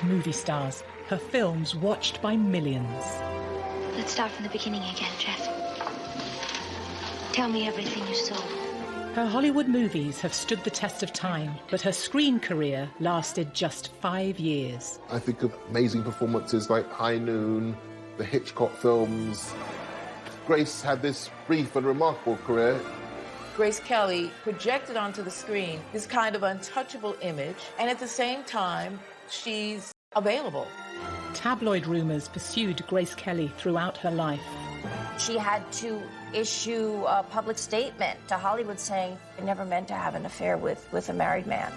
movie stars, her films watched by millions. Let's start from the beginning again, Jeff. Tell me everything you saw. Her Hollywood movies have stood the test of time, but her screen career lasted just 5 years. I think of amazing performances like High Noon, the Hitchcock films. Grace had this brief and remarkable career. Grace Kelly projected onto the screen this kind of untouchable image, and at the same time, she's available. Tabloid rumours pursued Grace Kelly throughout her life. She had to issue a public statement to Hollywood saying, I never meant to have an affair with a married man.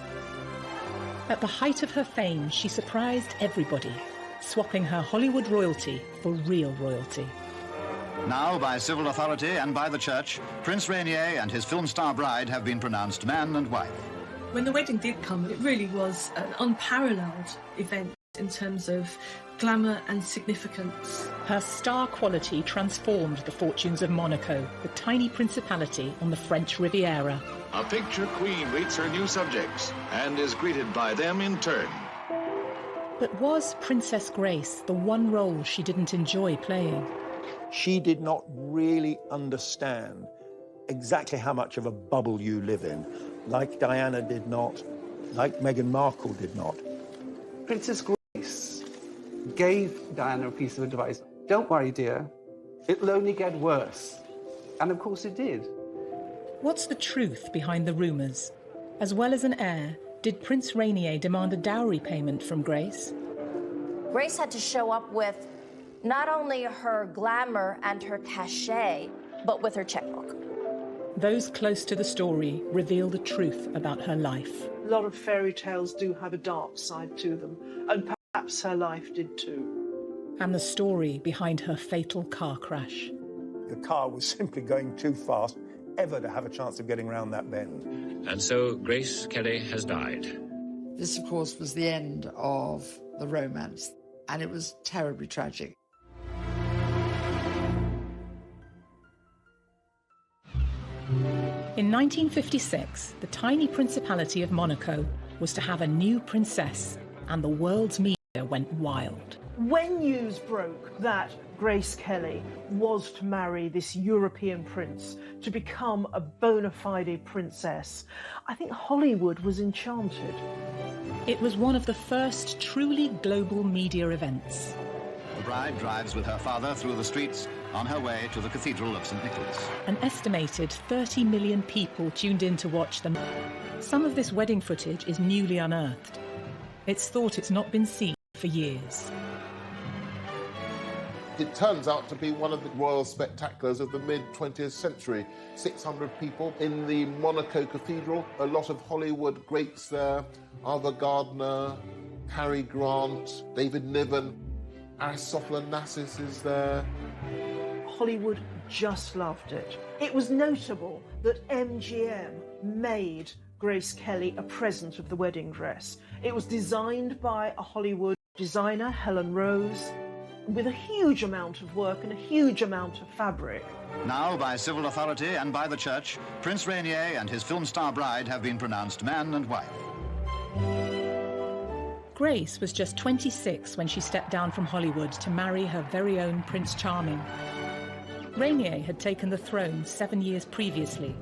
At the height of her fame, she surprised everybody, swapping her Hollywood royalty for real royalty. Now, by civil authority and by the church, Prince Rainier and his film star bride have been pronounced man and wife. When the wedding did come, it really was an unparalleled event in terms of glamour and significance. Her star quality transformed the fortunes of Monaco, the tiny principality on the French Riviera. A picture queen greets her new subjects and is greeted by them in turn. But was Princess Grace the one role she didn't enjoy playing? She did not really understand exactly how much of a bubble you live in, like Diana did not, like Meghan Markle did not. Princess Grace gave Diana a piece of advice. Don't worry, dear. It'll only get worse. And of course it did. What's the truth behind the rumours? As well as an heir, did Prince Rainier demand a dowry payment from Grace? Grace had to show up with not only her glamour and her cachet, but with her checkbook. Those close to the story reveal the truth about her life. A lot of fairy tales do have a dark side to them, and perhaps her life did too. And the story behind her fatal car crash. The car was simply going too fast ever to have a chance of getting round that bend. And so Grace Kelly has died. This, of course, was the end of the romance, and it was terribly tragic. In 1956, the tiny Principality of Monaco was to have a new princess, and the world's media went wild. When news broke that Grace Kelly was to marry this European prince to become a bona fide princess, I think Hollywood was enchanted. It was one of the first truly global media events. The bride drives with her father through the streets on her way to the Cathedral of St. Nicholas. An estimated 30 million people tuned in to watch them. Some of this wedding footage is newly unearthed. It's thought it's not been seen for years. It turns out to be one of the royal spectaculars of the mid-20th century. 600 people in the Monaco Cathedral, a lot of Hollywood greats there, Ava Gardner, Cary Grant, David Niven, Aristophanes Onassis is there. Hollywood just loved it. It was notable that MGM made Grace Kelly a present of the wedding dress. It was designed by a Hollywood designer, Helen Rose, with a huge amount of work and a huge amount of fabric. Now, by civil authority and by the church, Prince Rainier and his film star bride have been pronounced man and wife. Grace was just 26 when she stepped down from Hollywood to marry her very own Prince Charming. Rainier had taken the throne 7 years previously,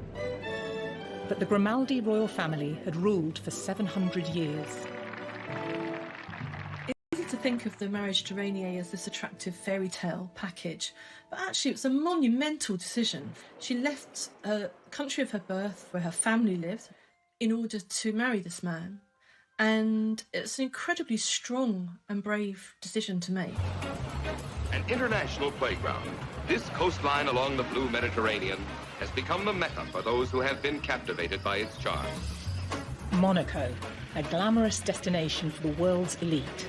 but the Grimaldi royal family had ruled for 700 years. It's easy to think of the marriage to Rainier as this attractive fairy tale package, but actually it was a monumental decision. She left the country of her birth, where her family lived, in order to marry this man. And it's an incredibly strong and brave decision to make. An international playground, this coastline along the blue Mediterranean has become the mecca for those who have been captivated by its charm. Monaco, a glamorous destination for the world's elite.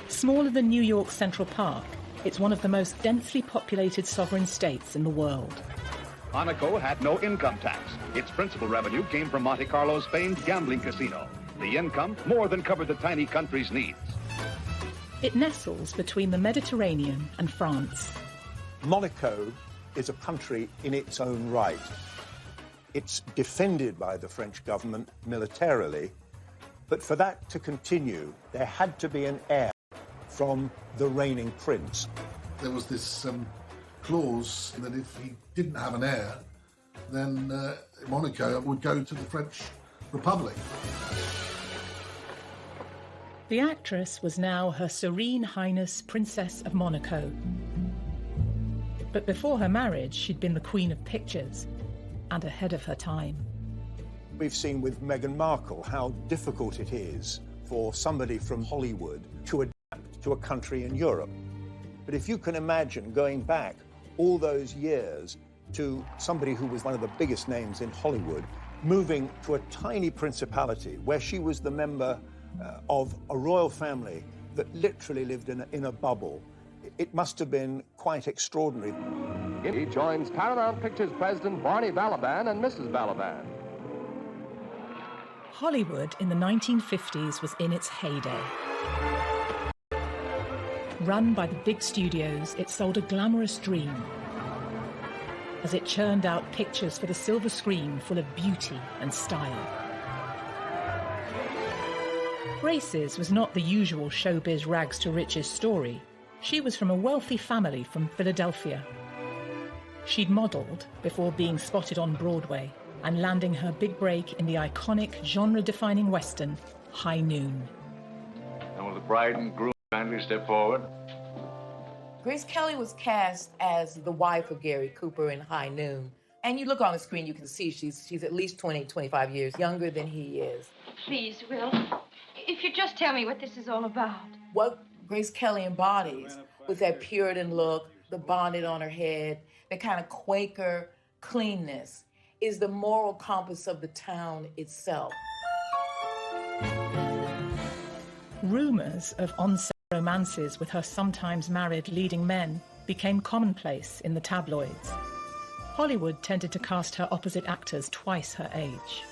Smaller than New York's Central Park, it's one of the most densely populated sovereign states in the world. Monaco had no income tax. Its principal revenue came from Monte Carlo's famed gambling casino. The income more than covered the tiny country's needs. It nestles between the Mediterranean and France. Monaco is a country in its own right. It's defended by the French government militarily, but for that to continue, there had to be an heir. from the reigning prince. There was this clause that if he didn't have an heir, then Monaco would go to the French Republic. The actress was now Her Serene Highness Princess of Monaco. But before her marriage, she'd been the Queen of Pictures and ahead of her time. We've seen with Meghan Markle how difficult it is for somebody from Hollywood to adapt to a country in Europe. But if you can imagine going back all those years to somebody who was one of the biggest names in Hollywood, moving to a tiny principality where she was the member of a royal family that literally lived in a bubble, it must have been quite extraordinary. He joins Paramount Pictures president Barney Balaban and Mrs. Balaban. Hollywood in the 1950s was in its heyday. Run by the big studios, it sold a glamorous dream as it churned out pictures for the silver screen full of beauty and style. Grace's was not the usual showbiz rags to riches story. She was from a wealthy family from Philadelphia. She'd modelled before being spotted on Broadway and landing her big break in the iconic genre-defining Western, High Noon. And will the bride and groom kindly step forward? Grace Kelly was cast as the wife of Gary Cooper in High Noon. And you look on the screen, you can see she's at least 20, 25 years younger than he is. Please, Will, if you just tell me what this is all about. What Grace Kelly embodies with that Puritan look, the bonnet on her head, that kind of Quaker cleanness, is the moral compass of the town itself. Rumours of on-set romances with her sometimes married leading men became commonplace in the tabloids. Hollywood tended to cast her opposite actors twice her age.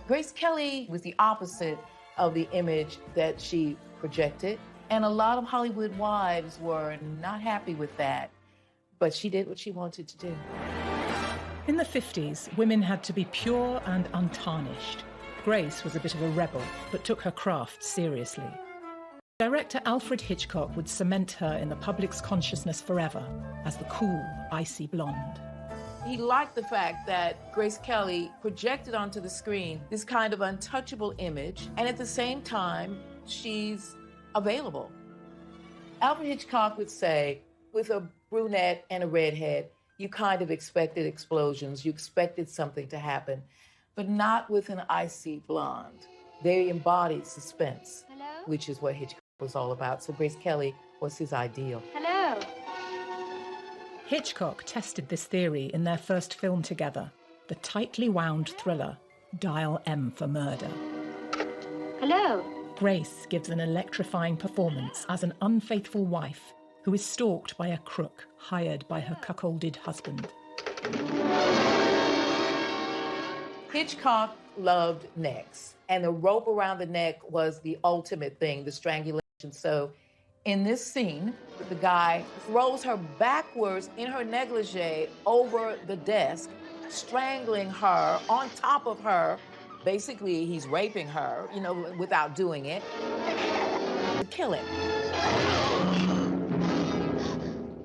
Grace Kelly was the opposite of the image that she projected, and a lot of Hollywood wives were not happy with that, but she did what she wanted to do. In the 50s, women had to be pure and untarnished. Grace was a bit of a rebel, but took her craft seriously. Director Alfred Hitchcock would cement her in the public's consciousness forever as the cool, icy blonde. He liked the fact that Grace Kelly projected onto the screen this kind of untouchable image, and at the same time, she's available. Alfred Hitchcock would say, with a brunette and a redhead, you kind of expected explosions, you expected something to happen, but not with an icy blonde. They embodied suspense, which is what Hitchcock was all about. So Grace Kelly was his ideal. Hello. Hitchcock tested this theory in their first film together, the tightly wound thriller, Dial M for Murder. Hello. Grace gives an electrifying performance as an unfaithful wife who is stalked by a crook hired by her cuckolded husband. Hitchcock loved necks, and the rope around the neck was the ultimate thing, the strangulation. So in this scene, the guy throws her backwards in her negligee over the desk, strangling her on top of her. Basically, he's raping her, without doing it, to kill him.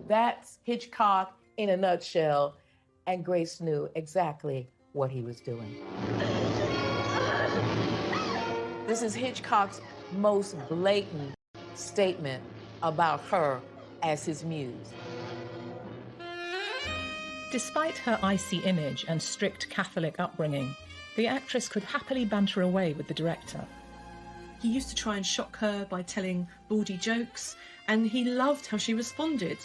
That's Hitchcock in a nutshell, and Grace knew exactly what he was doing. This is Hitchcock's most blatant statement about her as his muse. Despite her icy image and strict Catholic upbringing, the actress could happily banter away with the director. He used to try and shock her by telling bawdy jokes, and he loved how she responded.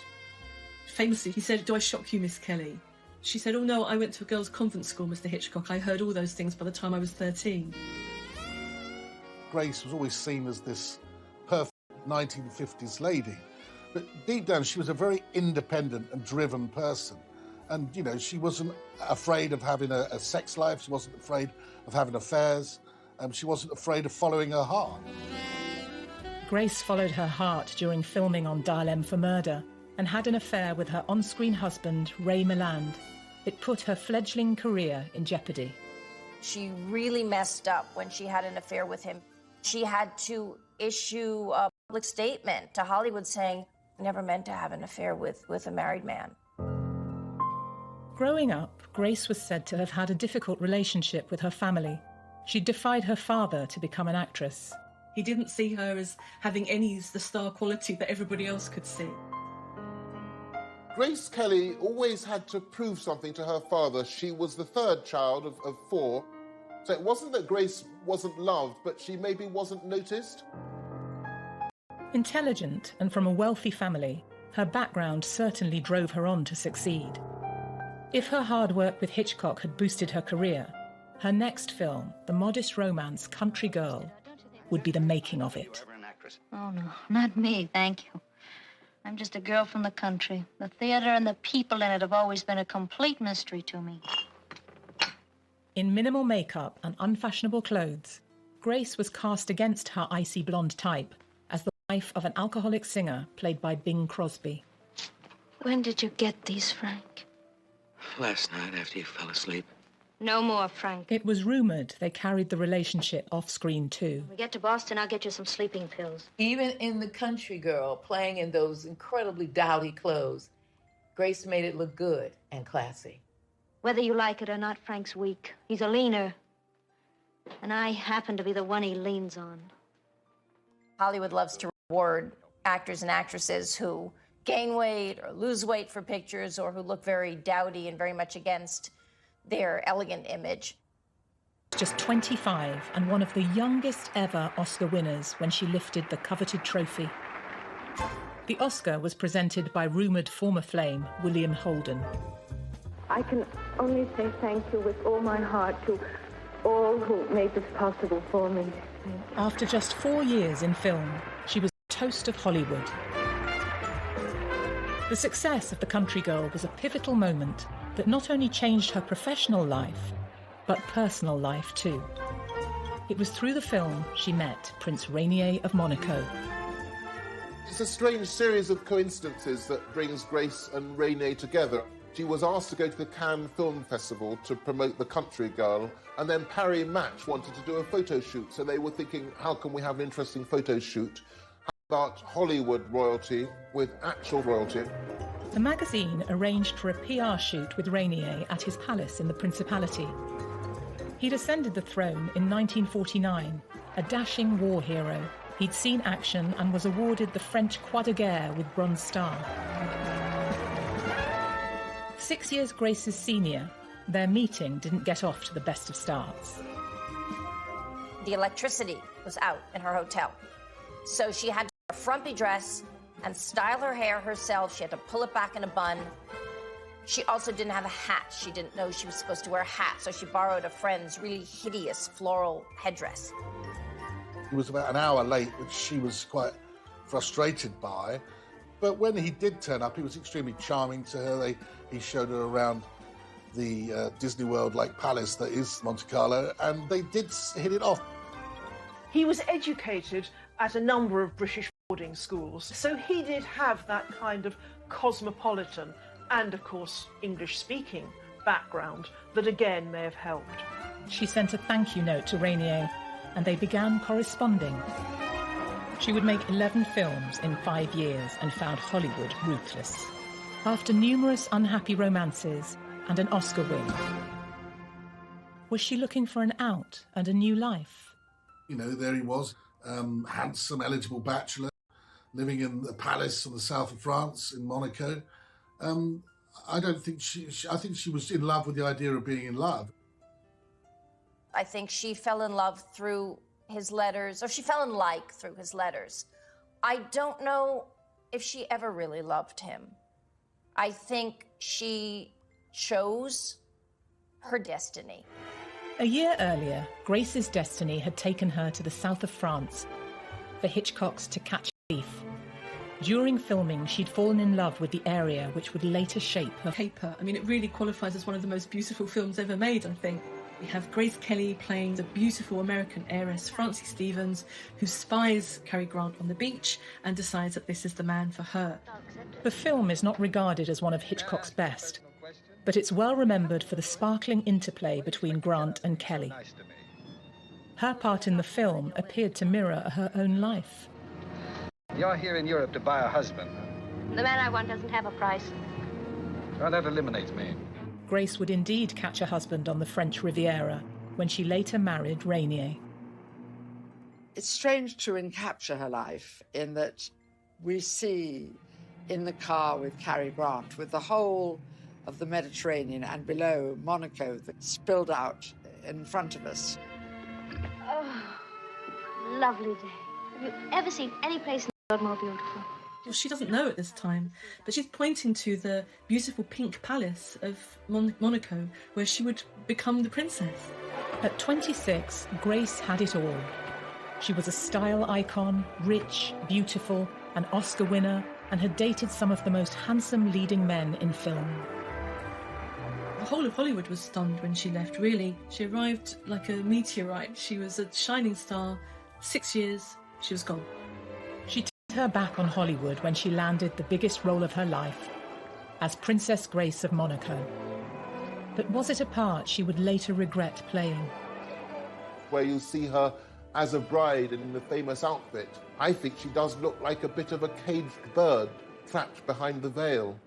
Famously, he said, "Do I shock you, Miss Kelly?" She said, "Oh no, I went to a girls' convent school, Mr. Hitchcock. I heard all those things by the time I was 13. Grace was always seen as this perfect 1950s lady. But deep down, she was a very independent and driven person. And, she wasn't afraid of having a sex life. She wasn't afraid of having affairs. She wasn't afraid of following her heart. Grace followed her heart during filming on Dial M for Murder and had an affair with her on-screen husband, Ray Milland. It put her fledgling career in jeopardy. She really messed up when she had an affair with him. She had to issue public statement to Hollywood saying, I never meant to have an affair with a married man. Growing up, Grace was said to have had a difficult relationship with her family. She defied her father to become an actress. He didn't see her as having any of the star quality that everybody else could see. Grace Kelly always had to prove something to her father. She was the third child of four. So it wasn't that Grace wasn't loved, but she maybe wasn't noticed. Intelligent and from a wealthy family, her background certainly drove her on to succeed. If her hard work with Hitchcock had boosted her career, her next film, the modest romance Country Girl, would be the making of it. Oh, no, not me, thank you. I'm just a girl from the country. The theater and the people in it have always been a complete mystery to me. In minimal makeup and unfashionable clothes, Grace was cast against her icy blonde type as the wife of an alcoholic singer played by Bing Crosby. When did you get these, Frank? Last night after you fell asleep. No more, Frank. It was rumoured they carried the relationship off-screen too. When we get to Boston, I'll get you some sleeping pills. Even in The Country Girl, playing in those incredibly dowdy clothes, Grace made it look good and classy. Whether you like it or not, Frank's weak. He's a leaner. And I happen to be the one he leans on. Hollywood loves to reward actors and actresses who gain weight or lose weight for pictures or who look very dowdy and very much against their elegant image. Just 25 and one of the youngest ever Oscar winners when she lifted the coveted trophy. The Oscar was presented by rumoured former flame William Holden. I can only say thank you with all my heart to all who made this possible for me. Thank you. After just 4 years in film, she was the toast of Hollywood. The success of The Country Girl was a pivotal moment that not only changed her professional life, but personal life too. It was through the film she met Prince Rainier of Monaco. It's a strange series of coincidences that brings Grace and Rainier together. She was asked to go to the Cannes Film Festival to promote The Country Girl, and then Parry Match wanted to do a photo shoot, so they were thinking, how can we have an interesting photo shoot? How about Hollywood royalty with actual royalty? The magazine arranged for a PR shoot with Rainier at his palace in the Principality. He'd ascended the throne in 1949, a dashing war hero. He'd seen action and was awarded the French Croix de Guerre with Bronze Star. 6 years Grace's senior, their meeting didn't get off to the best of starts. The electricity was out in her hotel, so she had to wear a frumpy dress and style her hair herself. She had to pull it back in a bun. She also didn't have a hat. She didn't know she was supposed to wear a hat, so she borrowed a friend's really hideous floral headdress. He was about an hour late, which she was quite frustrated by. But when he did turn up, he was extremely charming to her. He showed her around the Disney World-like palace that is Monte Carlo, and they did hit it off. He was educated at a number of British boarding schools, so he did have that kind of cosmopolitan and, of course, English-speaking background that again may have helped. She sent a thank you note to Rainier, and they began corresponding. She would make 11 films in 5 years and found Hollywood ruthless. After numerous unhappy romances and an Oscar win, was she looking for an out and a new life? You know, there he was, handsome, eligible bachelor, living in the palace in the south of France, in Monaco. I think she was in love with the idea of being in love. I think she fell in love through his letters, or she fell in like through his letters. I don't know if she ever really loved him. I think she chose her destiny. A year earlier, Grace's destiny had taken her to the south of France for Hitchcock's To Catch a Thief. During filming, she'd fallen in love with the area which would later shape her paper. I mean, it really qualifies as one of the most beautiful films ever made, I think. We have Grace Kelly playing the beautiful American heiress, Francie Stevens, who spies Cary Grant on the beach and decides that this is the man for her. The film is not regarded as one of Hitchcock's best, but it's well remembered for the sparkling interplay between Grant and Kelly. Her part in the film appeared to mirror her own life. You're here in Europe to buy a husband. The man I want doesn't have a price. Well, that eliminates me. Grace would indeed catch a husband on the French Riviera when she later married Rainier. It's strange to encapture her life in that we see in the car with Cary Grant, with the whole of the Mediterranean and below Monaco that spilled out in front of us. Oh, lovely day. Have you ever seen any place in the world more beautiful? Well, she doesn't know at this time, but she's pointing to the beautiful pink palace of Monaco, where she would become the princess. At 26, Grace had it all. She was a style icon, rich, beautiful, an Oscar winner, and had dated some of the most handsome leading men in film. The whole of Hollywood was stunned when she left, really. She arrived like a meteorite. She was a shining star. 6 years, she was gone. She turned her back on Hollywood when she landed the biggest role of her life, as Princess Grace of Monaco. But was it a part she would later regret playing? Where you see her as a bride in the famous outfit, I think she does look like a bit of a caged bird trapped behind the veil.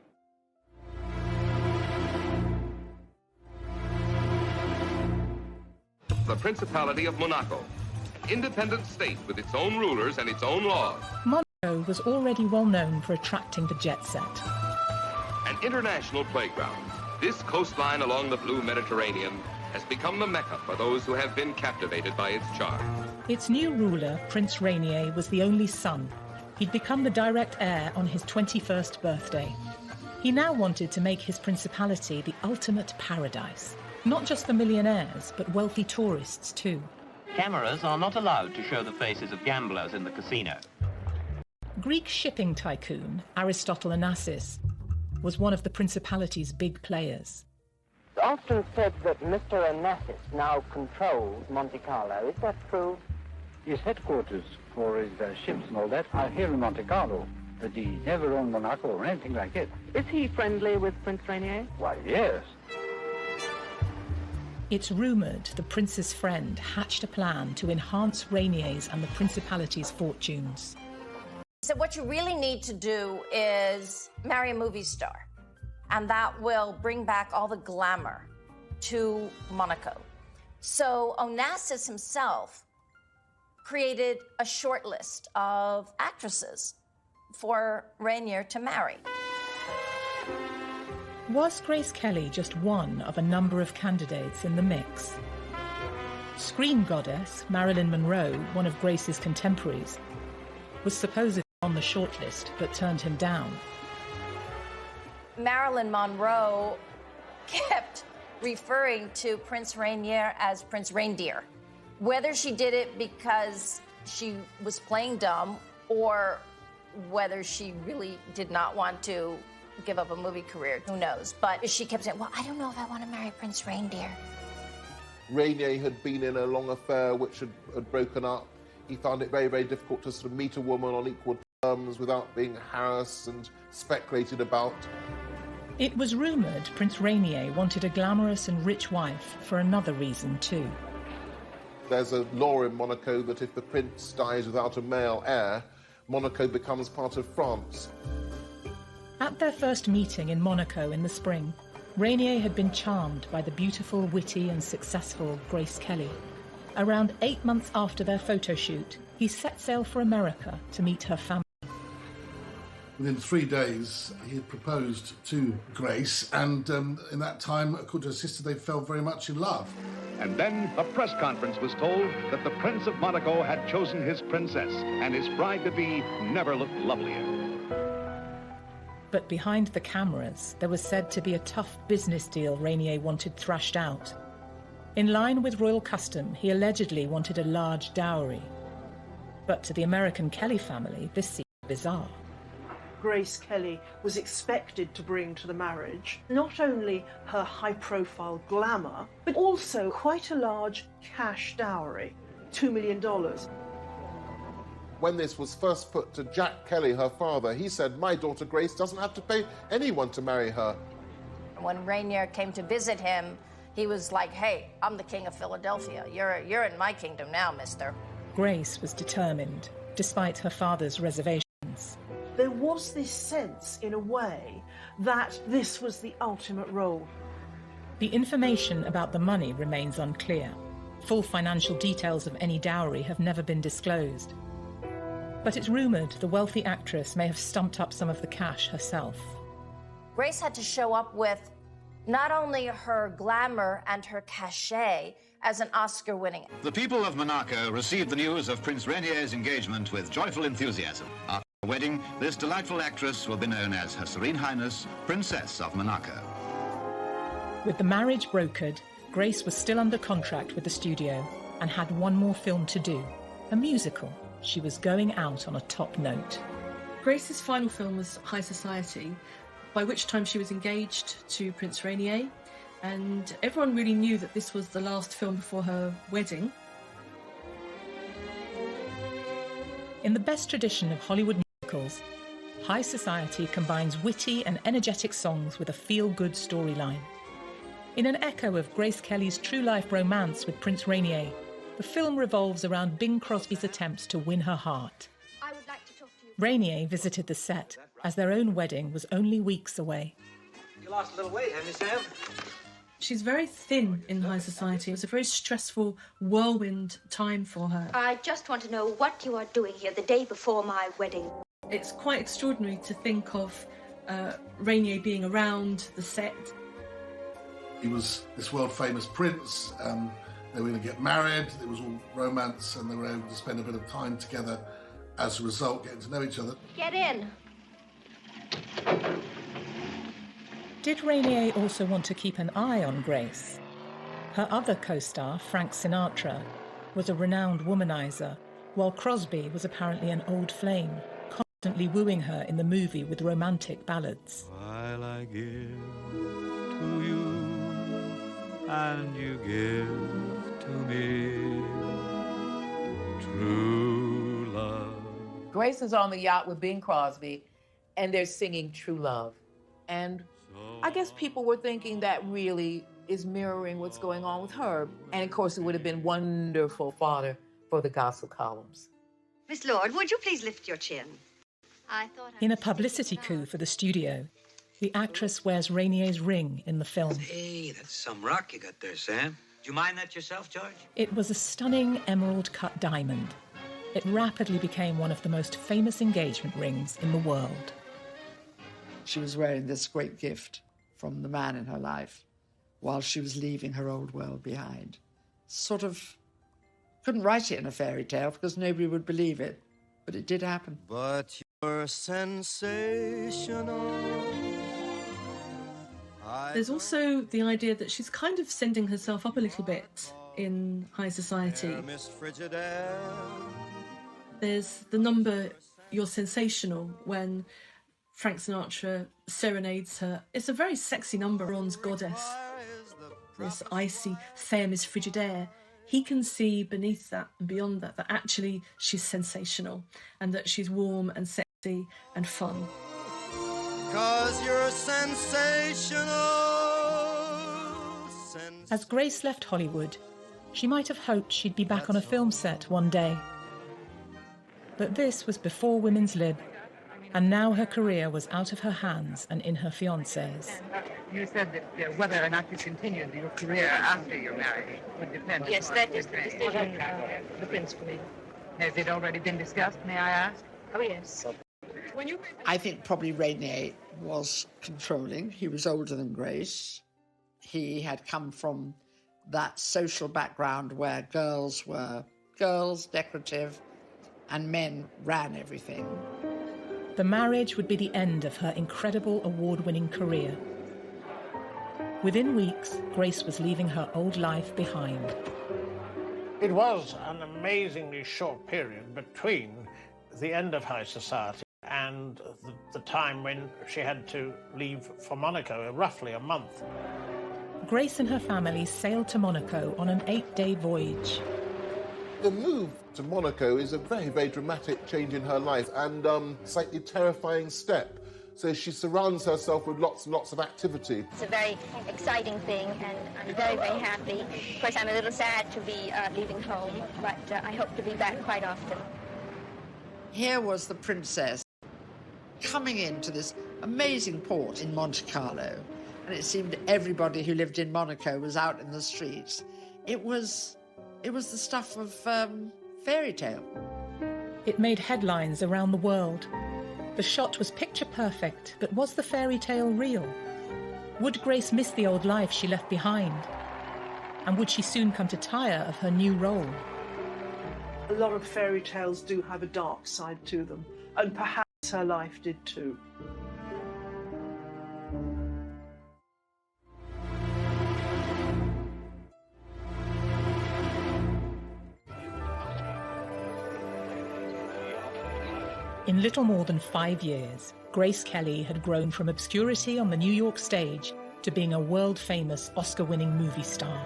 The Principality of Monaco, independent state with its own rulers and its own laws. Monaco was already well known for attracting the jet set. An international playground, this coastline along the blue Mediterranean has become the Mecca for those who have been captivated by its charm. Its new ruler, Prince Rainier, was the only son. He'd become the direct heir on his 21st birthday. He now wanted to make his principality the ultimate paradise. Not just for millionaires, but wealthy tourists too. Cameras are not allowed to show the faces of gamblers in the casino. Greek shipping tycoon Aristotle Onassis was one of the principality's big players. It's often said that Mr. Onassis now controls Monte Carlo. Is that true? His headquarters for his ships and all that are here in Monte Carlo, but he never owned Monaco or anything like it. Is he friendly with Prince Rainier? Why, yes. It's rumoured the prince's friend hatched a plan to enhance Rainier's and the principality's fortunes. So what you really need to do is marry a movie star, and that will bring back all the glamour to Monaco. So Onassis himself created a short list of actresses for Rainier to marry. Was Grace Kelly just one of a number of candidates in the mix? Screen goddess Marilyn Monroe, one of Grace's contemporaries, was supposedly on the shortlist but turned him down. Marilyn Monroe kept referring to Prince Rainier as Prince Reindeer. Whether she did it because she was playing dumb or whether she really did not want to give up a movie career, who knows? But she kept saying, well, I don't know if I want to marry Prince Reindeer. Rainier had been in a long affair which had broken up. He found it very, very difficult to sort of meet a woman on equal terms without being harassed and speculated about. It was rumoured Prince Rainier wanted a glamorous and rich wife for another reason too. There's a law in Monaco that if the prince dies without a male heir, Monaco becomes part of France. At their first meeting in Monaco in the spring, Rainier had been charmed by the beautiful, witty and successful Grace Kelly. Around 8 months after their photo shoot, he set sail for America to meet her family. Within 3 days, he had proposed to Grace, and in that time, according to her sister, they fell very much in love. And then a press conference was told that the Prince of Monaco had chosen his princess, and his bride-to-be never looked lovelier. But behind the cameras, there was said to be a tough business deal Rainier wanted thrashed out. In line with royal custom, he allegedly wanted a large dowry. But to the American Kelly family, this seemed bizarre. Grace Kelly was expected to bring to the marriage not only her high-profile glamour, but also quite a large cash dowry, $2 million. When this was first put to Jack Kelly, her father, he said, my daughter Grace doesn't have to pay anyone to marry her. When Rainier came to visit him, he was like, hey, I'm the king of Philadelphia. You're in my kingdom now, mister. Grace was determined, despite her father's reservations. There was this sense, in a way, that this was the ultimate role. The information about the money remains unclear. Full financial details of any dowry have never been disclosed. But it's rumoured the wealthy actress may have stumped up some of the cash herself. Grace had to show up with not only her glamour and her cachet as an Oscar-winning. The people of Monaco received the news of Prince Rainier's engagement with joyful enthusiasm. After the wedding, this delightful actress will be known as Her Serene Highness, Princess of Monaco. With the marriage brokered, Grace was still under contract with the studio and had one more film to do, a musical. She was going out on a top note. Grace's final film was High Society, by which time she was engaged to Prince Rainier, and everyone really knew that this was the last film before her wedding. In the best tradition of Hollywood musicals, High Society combines witty and energetic songs with a feel-good storyline. In an echo of Grace Kelly's true-life romance with Prince Rainier, the film revolves around Bing Crosby's attempts to win her heart. I would like to talk to you. Rainier visited the set, as their own wedding was only weeks away. You lost a little weight, haven't you, Sam? She's very thin in High Society. It was a very stressful whirlwind time for her. I just want to know what you are doing here the day before my wedding. It's quite extraordinary to think of Rainier being around the set. He was this world-famous prince. They were going to get married. It was all romance, and they were able to spend a bit of time together as a result, getting to know each other. Get in. Did Rainier also want to keep an eye on Grace? Her other co-star, Frank Sinatra, was a renowned womanizer, while Crosby was apparently an old flame, constantly wooing her in the movie with romantic ballads. While I give to you, and you give to me true love. Grace is on the yacht with Bing Crosby, and they're singing True Love. And I guess people were thinking that really is mirroring what's going on with her. And of course, it would have been wonderful fodder for the gossip columns. Miss Lord, would you please lift your chin? In a publicity coup for the studio, the actress wears Rainier's ring in the film. Hey, that's some rock you got there, Sam. Do you mind that yourself, George? It was a stunning emerald-cut diamond. It rapidly became one of the most famous engagement rings in the world. She was wearing this great gift from the man in her life while she was leaving her old world behind. Sort of couldn't write it in a fairy tale because nobody would believe it, but it did happen. But you're sensational. There's also the idea that she's kind of sending herself up a little bit in High Society. There's the number You're Sensational when Frank Sinatra serenades her. It's a very sexy number. Ron's goddess, this icy femme is frigidaire. He can see beneath that and beyond that actually she's sensational and that she's warm and sexy and fun. 'Cause you're sensational. As Grace left Hollywood, she might have hoped she'd be back on a film set one day. But this was before Women's Lib, and now her career was out of her hands and in her fiancé's. You said that whether or not you continued your career after your marriage would depend on... Yes, that is the decision the prince made. Has it already been discussed, may I ask? Oh, yes. I think probably Rainier was controlling. He was older than Grace. He had come from that social background where girls were girls, decorative, and men ran everything. The marriage would be the end of her incredible award-winning career. Within weeks, Grace was leaving her old life behind. It was an amazingly short period between the end of High Society and the time when she had to leave for Monaco, roughly a month. Grace and her family sailed to Monaco on an 8-day voyage. The move to Monaco is a very, very dramatic change in her life and slightly terrifying step. So she surrounds herself with lots and lots of activity. It's a very exciting thing, and I'm very, very happy. Of course, I'm a little sad to be leaving home, but I hope to be back quite often. Here was the princess coming into this amazing port in Monte Carlo, and it seemed everybody who lived in Monaco was out in the streets. It was the stuff of fairy tale. It made headlines around the world. The shot was picture perfect, but was the fairy tale real? Would Grace miss the old life she left behind? And would she soon come to tire of her new role? A lot of fairy tales do have a dark side to them, and perhaps her life did too. In little more than 5 years, Grace Kelly had grown from obscurity on the New York stage to being a world-famous Oscar-winning movie star.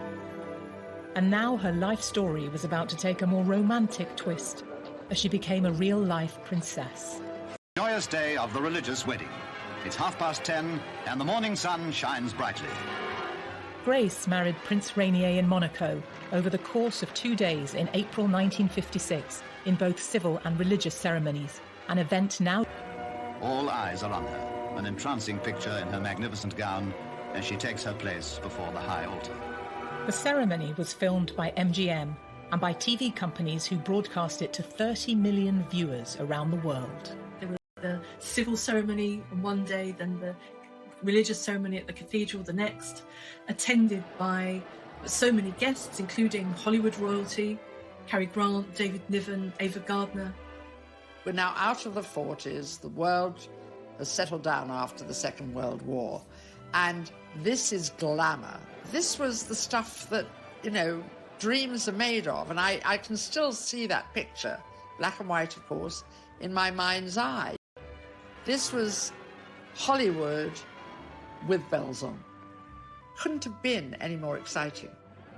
And now her life story was about to take a more romantic twist as she became a real-life princess. Joyous day of the religious wedding. It's 10:30 and the morning sun shines brightly. Grace married Prince Rainier in Monaco over the course of 2 days in April 1956 in both civil and religious ceremonies, an event now... All eyes are on her, an entrancing picture in her magnificent gown as she takes her place before the high altar. The ceremony was filmed by MGM and by TV companies who broadcast it to 30 million viewers around the world. There was the civil ceremony on one day, then the religious ceremony at the cathedral the next, attended by so many guests, including Hollywood royalty, Cary Grant, David Niven, Ava Gardner. We're now out of the 40s. The world has settled down after the Second World War. And this is glamour. This was the stuff that, you know, dreams are made of. And I can still see that picture, black and white, of course, in my mind's eye. This was Hollywood with bells on. Couldn't have been any more exciting.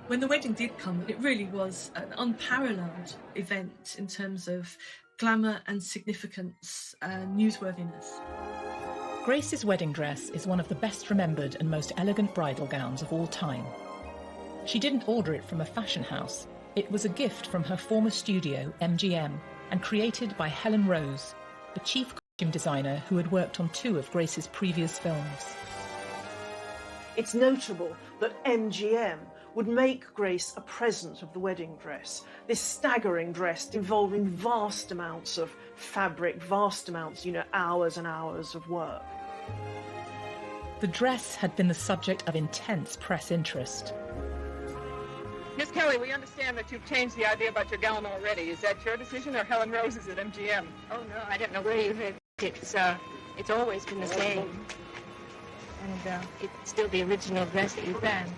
When the wedding did come, it really was an unparalleled event in terms of glamour and significance, newsworthiness. Grace's wedding dress is one of the best remembered and most elegant bridal gowns of all time. She didn't order it from a fashion house. It was a gift from her former studio, MGM, and created by Helen Rose, the chief costume designer who had worked on 2 of Grace's previous films. It's notable that MGM would make Grace a present of the wedding dress, this staggering dress involving vast amounts of fabric, vast amounts, hours and hours of work. The dress had been the subject of intense press interest. Miss Kelly, we understand that you've changed the idea about your gown already. Is that your decision or Helen Rose's at MGM? Oh, no, I don't know where you heard it. It's always been the same. And it's still the original dress that you planned.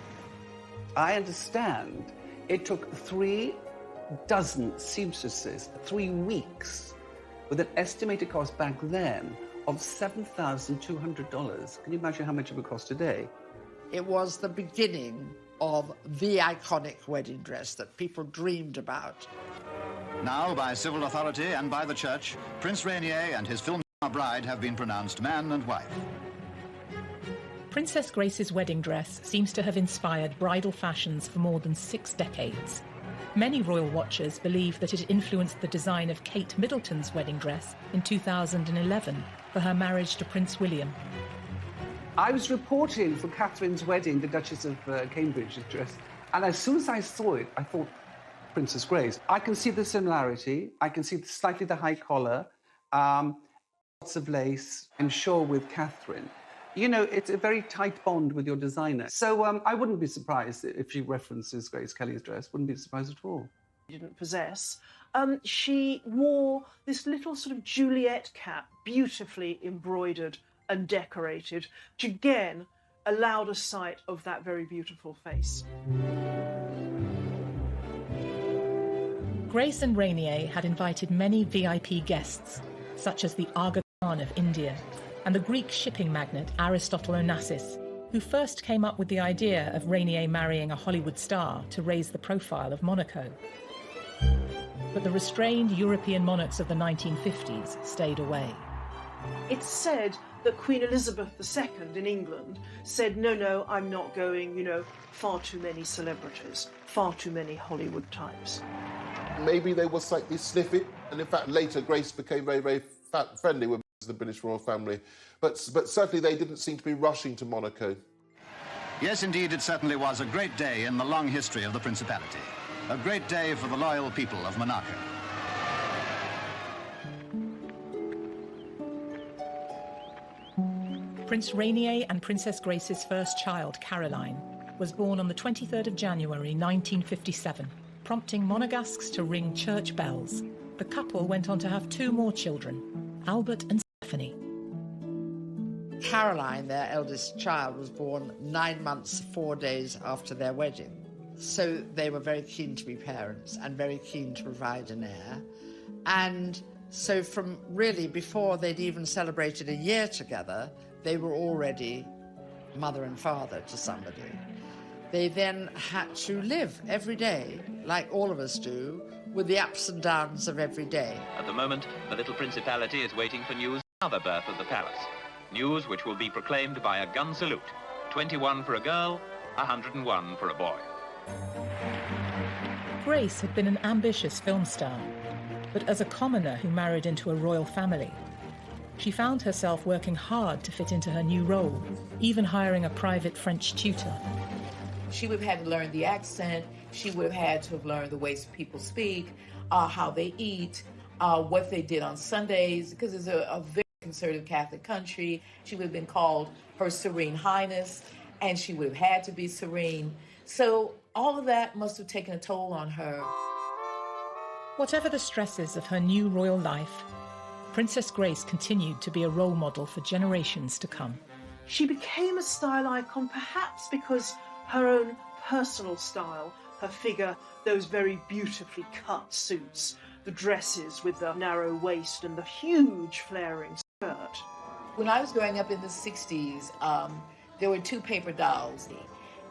I understand it took 3 dozen seamstresses 3 weeks with an estimated cost back then of $7,200. Can you imagine how much it would cost today? It was the beginning of the iconic wedding dress that people dreamed about. Now, by civil authority and by the church, Prince Rainier and his film star bride have been pronounced man and wife. Princess Grace's wedding dress seems to have inspired bridal fashions for more than 6 decades. Many royal watchers believe that it influenced the design of Kate Middleton's wedding dress in 2011 for her marriage to Prince William. I was reporting for Catherine's wedding, the Duchess of Cambridge's dress, and as soon as I saw it, I thought, Princess Grace. I can see the similarity. I can see slightly the high collar, lots of lace, and sure with Catherine. You know, it's a very tight bond with your designer. So I wouldn't be surprised if she references Grace Kelly's dress. Wouldn't be surprised at all. Didn't possess. She wore this little sort of Juliet cap, beautifully embroidered and decorated, which again allowed a sight of that very beautiful face. Grace and Rainier had invited many VIP guests, such as the Aga Khan of India and the Greek shipping magnate Aristotle Onassis, who first came up with the idea of Rainier marrying a Hollywood star to raise the profile of Monaco. But the restrained European monarchs of the 1950s stayed away. It's said that Queen Elizabeth II in England said, no, I'm not going, far too many celebrities, far too many Hollywood types. Maybe they were slightly sniffy, and in fact later Grace became very, very friendly with the British royal family. But certainly they didn't seem to be rushing to Monaco. Yes, indeed, it certainly was a great day in the long history of the Principality. A great day for the loyal people of Monaco. Prince Rainier and Princess Grace's first child, Caroline, was born on the 23rd of January 1957, prompting Monegasques to ring church bells. The couple went on to have 2 more children, Albert and Stephanie. Caroline, their eldest child, was born 9 months, 4 days after their wedding. So they were very keen to be parents and very keen to provide an heir. And so from really before they'd even celebrated a year together, they were already mother and father to somebody. They then had to live every day, like all of us do, with the ups and downs of every day. At the moment, the little Principality is waiting for news of another birth of the palace. News which will be proclaimed by a gun salute. 21 for a girl, 101 for a boy. Grace had been an ambitious film star, but as a commoner who married into a royal family, she found herself working hard to fit into her new role, even hiring a private French tutor. She would have had to learn the accent. She would have had to have learned the ways people speak, how they eat, what they did on Sundays, because it's a very conservative Catholic country. She would have been called Her Serene Highness, and she would have had to be serene. So all of that must have taken a toll on her. Whatever the stresses of her new royal life, Princess Grace continued to be a role model for generations to come. She became a style icon perhaps because her own personal style, her figure, those very beautifully cut suits, the dresses with the narrow waist and the huge flaring skirt. When I was growing up in the 60s, there were 2 paper dolls.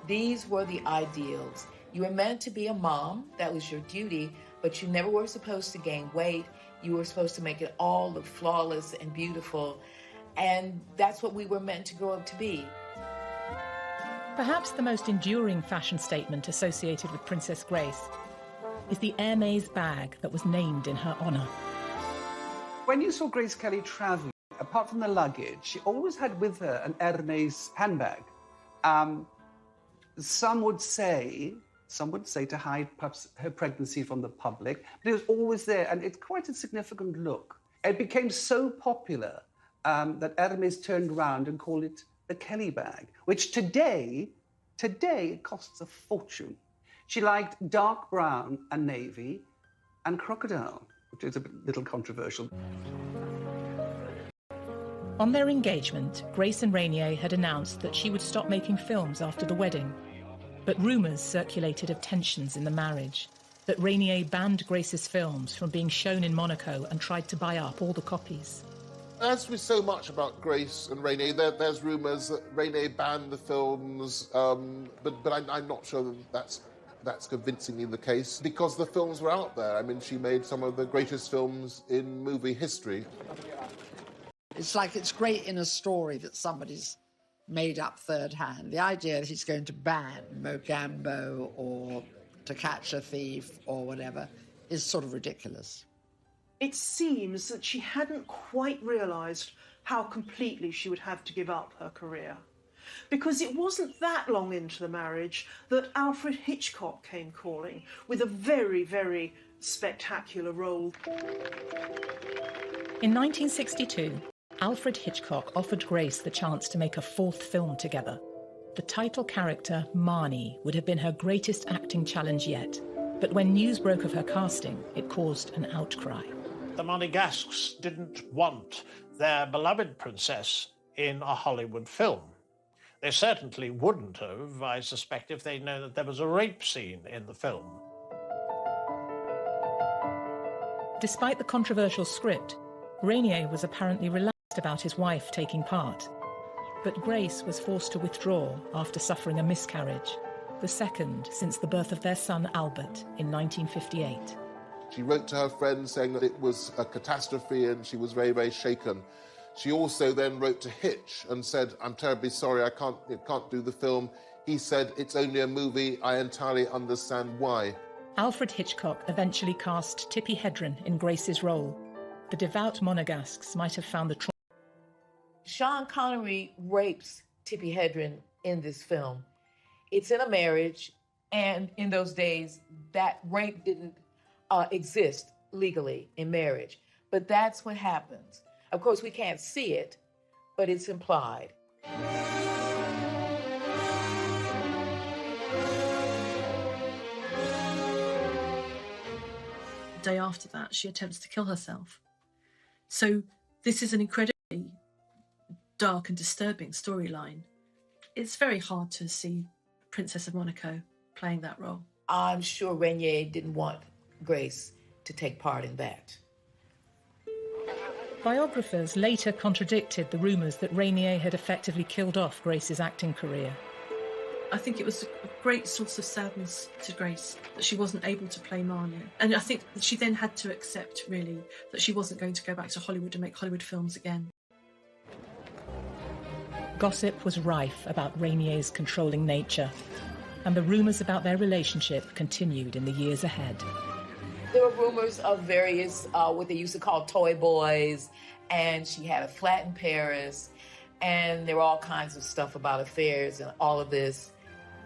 These were the ideals. You were meant to be a mom, that was your duty, but you never were supposed to gain weight. You were supposed to make it all look flawless and beautiful. And that's what we were meant to grow up to be. Perhaps the most enduring fashion statement associated with Princess Grace is the Hermès bag that was named in her honour. When you saw Grace Kelly travelling, apart from the luggage, she always had with her an Hermès handbag. Some would say to hide perhaps her pregnancy from the public, but it was always there, and it's quite a significant look. It became so popular that Hermès turned around and called it the Kelly bag, which today it costs a fortune. She liked dark brown and navy and crocodile, which is a little controversial. On their engagement, Grace and Rainier had announced that she would stop making films after the wedding. But rumours circulated of tensions in the marriage, that Rainier banned Grace's films from being shown in Monaco and tried to buy up all the copies. As with so much about Grace and Rainier, there's rumours that Rainier banned the films, but I'm not sure that that's convincingly the case, because the films were out there. I mean, she made some of the greatest films in movie history. It's like it's great in a story that somebody's made up third hand. The idea that he's going to ban Mogambo or To Catch a Thief or whatever is sort of ridiculous. It seems that she hadn't quite realised how completely she would have to give up her career. Because it wasn't that long into the marriage that Alfred Hitchcock came calling with a very, very spectacular role. In 1962, Alfred Hitchcock offered Grace the chance to make a 4th film together. The title character, Marnie, would have been her greatest acting challenge yet. But when news broke of her casting, it caused an outcry. The Monegasques didn't want their beloved princess in a Hollywood film. They certainly wouldn't have, I suspect, if they'd known that there was a rape scene in the film. Despite the controversial script, Rainier was apparently relaxed about his wife taking part. But Grace was forced to withdraw after suffering a miscarriage, the second since the birth of their son Albert in 1958. She wrote to her friend saying that it was a catastrophe and she was very, very shaken. She also then wrote to Hitch and said, "I'm terribly sorry, I can't do the film." He said, "It's only a movie, I entirely understand why." Alfred Hitchcock eventually cast Tippi Hedren in Grace's role. The devout Monegasques might have found the trauma Sean Connery rapes Tippi Hedren in this film. It's in a marriage, and in those days, that rape didn't exist legally in marriage. But that's what happens. Of course, we can't see it, but it's implied. The day after that, she attempts to kill herself. So this is an incredibly dark and disturbing storyline. It's very hard to see Princess of Monaco playing that role. I'm sure Rainier didn't want Grace to take part in that. Biographers later contradicted the rumours that Rainier had effectively killed off Grace's acting career. I think it was a great source of sadness to Grace that she wasn't able to play Marnie. And I think that she then had to accept, really, that she wasn't going to go back to Hollywood and make Hollywood films again. Gossip was rife about Rainier's controlling nature, and the rumours about their relationship continued in the years ahead. There were rumors of various, what they used to call toy boys, and she had a flat in Paris, and there were all kinds of stuff about affairs and all of this.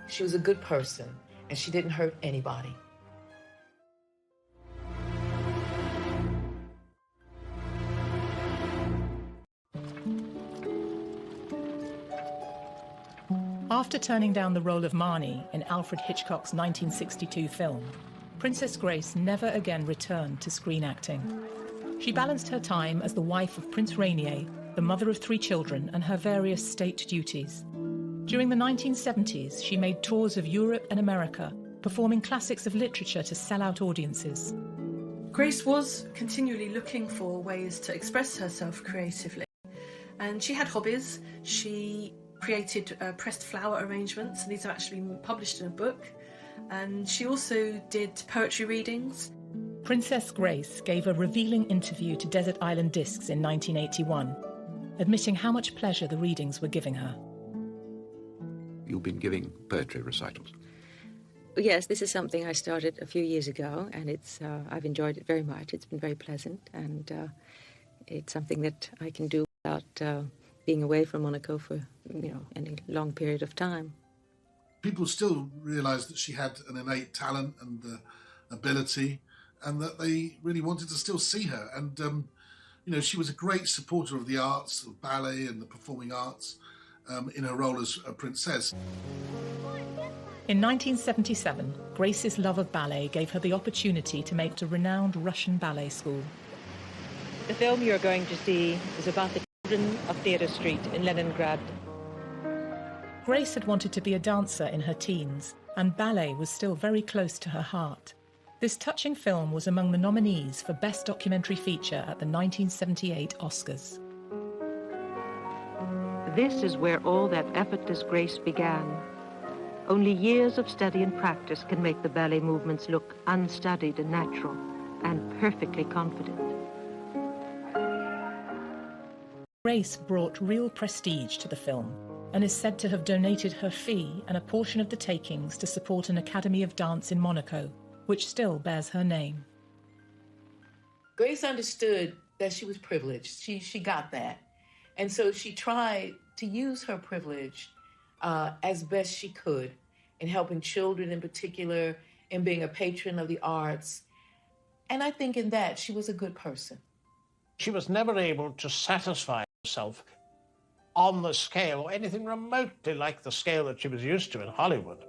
She was a good person, and she didn't hurt anybody. After turning down the role of Marnie in Alfred Hitchcock's 1962 film, Princess Grace never again returned to screen acting. She balanced her time as the wife of Prince Rainier, the mother of 3 children, and her various state duties. During the 1970s, she made tours of Europe and America, performing classics of literature to sell-out audiences. Grace was continually looking for ways to express herself creatively, and she had hobbies. She created pressed flower arrangements, and these have actually been published in a book. And she also did poetry readings. Princess Grace gave a revealing interview to Desert Island Discs in 1981, admitting how much pleasure the readings were giving her. You've been giving poetry recitals? Yes, this is something I started a few years ago, and I've enjoyed it very much. It's been very pleasant, and it's something that I can do without being away from Monaco for any long period of time. People still realised that she had an innate talent and ability, and that they really wanted to still see her. And she was a great supporter of the arts, of ballet and the performing arts, in her role as a princess. In 1977, Grace's love of ballet gave her the opportunity to make a renowned Russian ballet school. The film you're going to see is about the children of Theatre Street in Leningrad. Grace had wanted to be a dancer in her teens, and ballet was still very close to her heart. This touching film was among the nominees for Best Documentary Feature at the 1978 Oscars. This is where all that effortless grace began. Only years of study and practice can make the ballet movements look unstudied and natural, and perfectly confident. Grace brought real prestige to the film, and is said to have donated her fee and a portion of the takings to support an Academy of Dance in Monaco, which still bears her name. Grace understood that she was privileged. She got that. And so she tried to use her privilege as best she could in helping children in particular, in being a patron of the arts. And I think in that she was a good person. She was never able to satisfy herself on the scale or anything remotely like the scale that she was used to in Hollywood.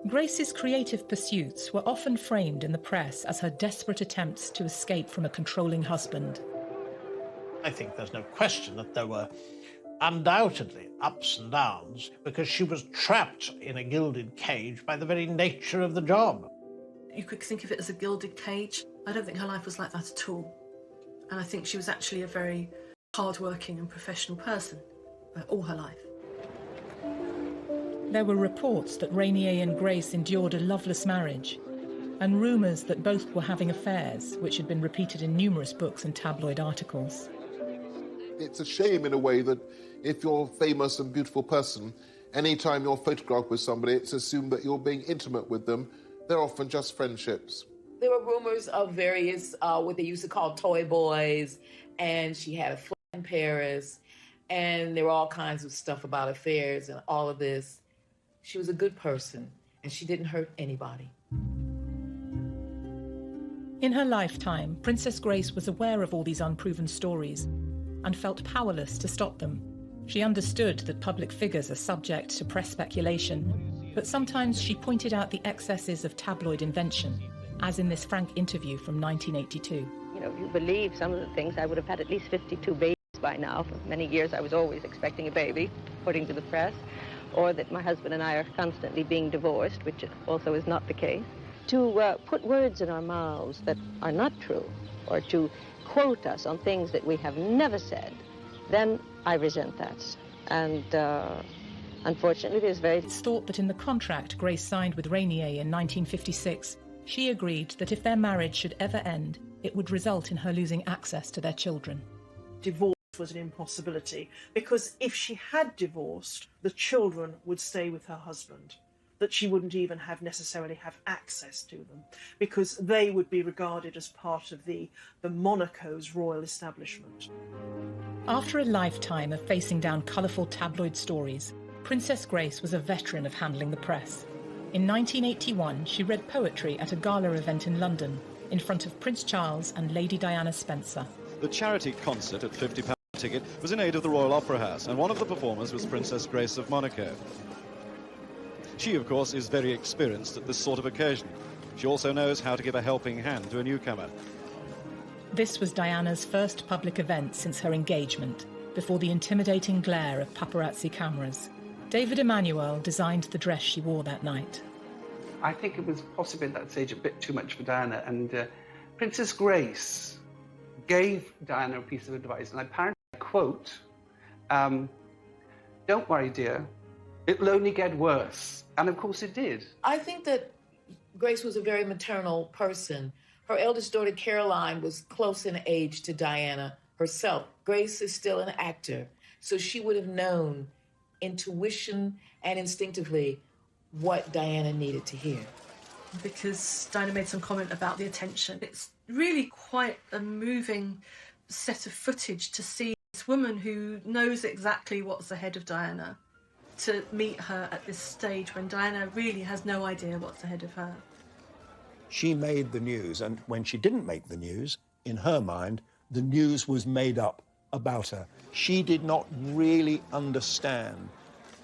Grace's creative pursuits were often framed in the press as her desperate attempts to escape from a controlling husband. I think there's no question that there were undoubtedly ups and downs because she was trapped in a gilded cage by the very nature of the job. You could think of it as a gilded cage. I don't think her life was like that at all. And I think she was actually a very hard-working and professional person all her life. There were reports that Rainier and Grace endured a loveless marriage, and rumours that both were having affairs, which had been repeated in numerous books and tabloid articles. It's a shame in a way that if you're a famous and beautiful person, anytime you're photographed with somebody, it's assumed that you're being intimate with them. They're often just friendships. There were rumors of various, what they used to call toy boys, and she had a flat in in Paris, and there were all kinds of stuff about affairs and all of this. She was a good person, and she didn't hurt anybody. In her lifetime, Princess Grace was aware of all these unproven stories and felt powerless to stop them. She understood that public figures are subject to press speculation, but sometimes she pointed out the excesses of tabloid invention, as in this frank interview from 1982. You know, if you believe some of the things, I would have had at least 52 babies by now. For many years I was always expecting a baby, according to the press, or that my husband and I are constantly being divorced, which also is not the case. To put words in our mouths that are not true, or to quote us on things that we have never said, then I resent that. And unfortunately, there's very... It's thought that in the contract Grace signed with Rainier in 1956, she agreed that if their marriage should ever end, it would result in her losing access to their children. Divorce was an impossibility, because if she had divorced, the children would stay with her husband, that she wouldn't even necessarily have access to them, because they would be regarded as part of the Monaco's royal establishment. After a lifetime of facing down colourful tabloid stories, Princess Grace was a veteran of handling the press. In 1981, she read poetry at a gala event in London, in front of Prince Charles and Lady Diana Spencer. The charity concert at £50 ticket was in aid of the Royal Opera House, and one of the performers was Princess Grace of Monaco. She, of course, is very experienced at this sort of occasion. She also knows how to give a helping hand to a newcomer. This was Diana's first public event since her engagement, before the intimidating glare of paparazzi cameras. David Emanuel designed the dress she wore that night. I think it was possibly at that stage a bit too much for Diana, and Princess Grace gave Diana a piece of advice, and apparently, I quote, "Don't worry, dear, it'll only get worse." And of course it did. I think that Grace was a very maternal person. Her eldest daughter, Caroline, was close in age to Diana herself. Grace is still an actor, so she would have known intuition and instinctively what Diana needed to hear. Because Diana made some comment about the attention. It's really quite a moving set of footage to see this woman who knows exactly what's ahead of Diana, to meet her at this stage when Diana really has no idea what's ahead of her. She made the news, and when she didn't make the news, in her mind, the news was made up about her. She did not really understand